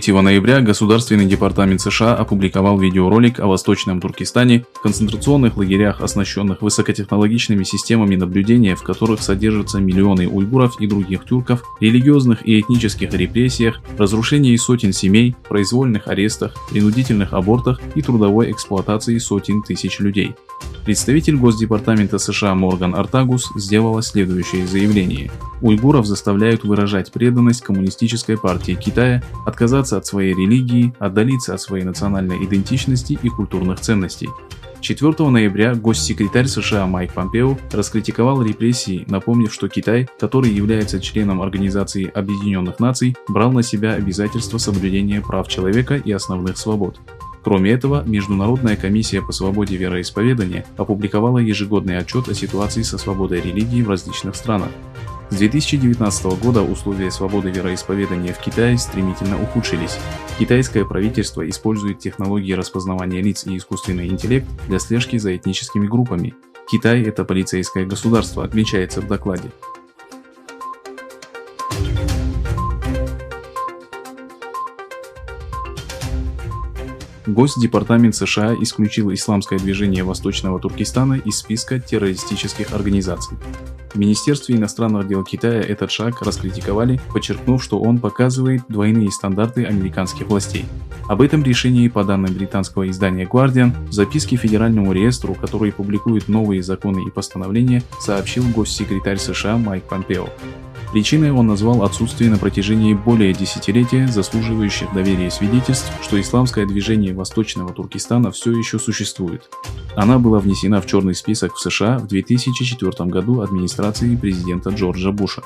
3 ноября Государственный департамент США опубликовал видеоролик о Восточном Туркестане, концентрационных лагерях, оснащенных высокотехнологичными системами наблюдения, в которых содержатся миллионы уйгуров и других тюрков, религиозных и этнических репрессиях, разрушении сотен семей, произвольных арестах, принудительных абортах и трудовой эксплуатации сотен тысяч людей. Представитель Госдепартамента США Морган Ортагус сделала следующее заявление. Уйгуров заставляют выражать преданность Коммунистической партии Китая, отказаться от своей религии, отдалиться от своей национальной идентичности и культурных ценностей. 4 ноября госсекретарь США Майк Помпео раскритиковал репрессии, напомнив, что Китай, который является членом Организации Объединенных Наций, брал на себя обязательство соблюдения прав человека и основных свобод. Кроме этого, Международная комиссия по свободе вероисповедания опубликовала ежегодный отчет о ситуации со свободой религии в различных странах. С 2019 года условия свободы вероисповедания в Китае стремительно ухудшились. Китайское правительство использует технологии распознавания лиц и искусственный интеллект для слежки за этническими группами. Китай – это полицейское государство, отмечается в докладе. Госдепартамент США исключил исламское движение Восточного Туркестана из списка террористических организаций. В Министерстве иностранных дел Китая этот шаг раскритиковали, подчеркнув, что он показывает двойные стандарты американских властей. Об этом решении, по данным британского издания Guardian, в записке Федеральному реестру, который публикует новые законы и постановления, сообщил госсекретарь США Майк Помпео. Причиной он назвал отсутствие на протяжении более десятилетия заслуживающих доверия свидетельств, что исламское движение Восточного Туркестана все еще существует. Она была внесена в черный список в США в 2004 году администрацией президента Джорджа Буша.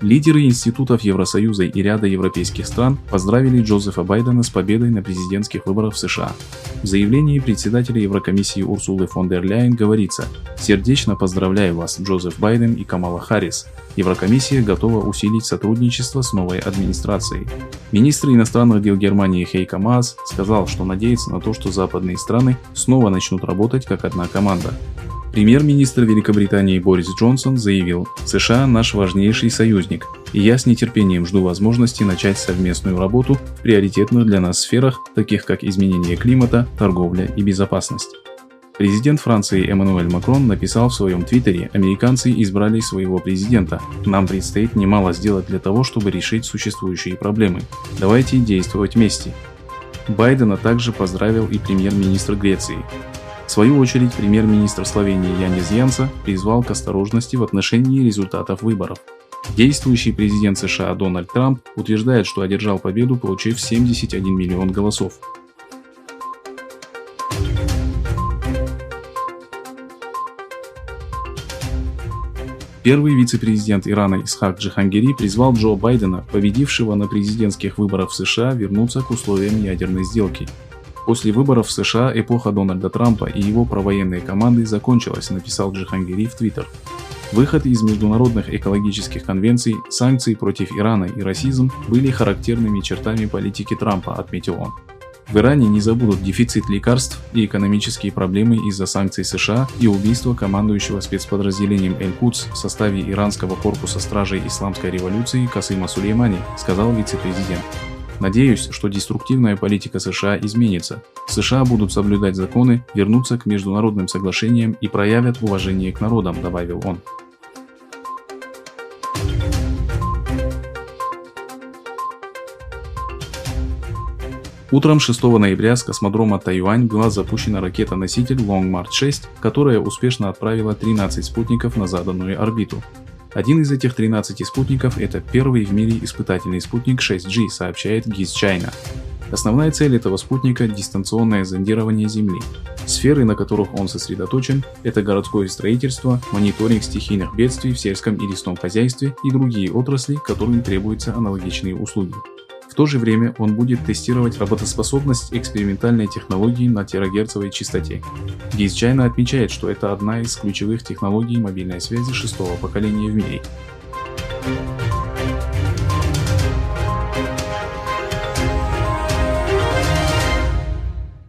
Лидеры институтов Евросоюза и ряда европейских стран поздравили Джозефа Байдена с победой на президентских выборах в США. В заявлении председателя Еврокомиссии Урсулы фон дер Ляйен говорится: «Сердечно поздравляю вас, Джозеф Байден и Камала Харрис. Еврокомиссия готова усилить сотрудничество с новой администрацией». Министр иностранных дел Германии Хейко Маас сказал, что надеется на то, что западные страны снова начнут работать как одна команда. Премьер-министр Великобритании Борис Джонсон заявил: «США – наш важнейший союзник, и я с нетерпением жду возможности начать совместную работу в приоритетных для нас сферах, таких как изменение климата, торговля и безопасность». Президент Франции Эммануэль Макрон написал в своем твиттере: «Американцы избрали своего президента. Нам предстоит немало сделать для того, чтобы решить существующие проблемы. Давайте действовать вместе». Байдена также поздравил и премьер-министр Греции. В свою очередь, премьер-министр Словении Янис Янса призвал к осторожности в отношении результатов выборов. Действующий президент США Дональд Трамп утверждает, что одержал победу, получив 71 миллион голосов. Первый вице-президент Ирана Исхак Джихангири призвал Джо Байдена, победившего на президентских выборах в США, вернуться к условиям ядерной сделки. После выборов в США эпоха Дональда Трампа и его провоенной команды закончилась, написал Джихангири в Твиттер. Выход из международных экологических конвенций, санкции против Ирана и расизм были характерными чертами политики Трампа, отметил он. В Иране не забудут дефицит лекарств и экономические проблемы из-за санкций США и убийства командующего спецподразделением Эль-Кудс в составе иранского корпуса стражей исламской революции Касыма Сулеймани, сказал вице-президент. «Надеюсь, что деструктивная политика США изменится. США будут соблюдать законы, вернуться к международным соглашениям и проявят уважение к народам», добавил он. Утром 6 ноября с космодрома Тайюань была запущена ракета-носитель Long March 6, которая успешно отправила 13 спутников на заданную орбиту. Один из этих 13 спутников – это первый в мире испытательный спутник 6G, сообщает GIZ China. Основная цель этого спутника – дистанционное зондирование Земли. Сферы, на которых он сосредоточен – это городское строительство, мониторинг стихийных бедствий в сельском и лесном хозяйстве и другие отрасли, которым требуются аналогичные услуги. В то же время он будет тестировать работоспособность экспериментальной технологии на терагерцовой частоте. GIZ China отмечает, что это одна из ключевых технологий мобильной связи 6-го поколения в мире.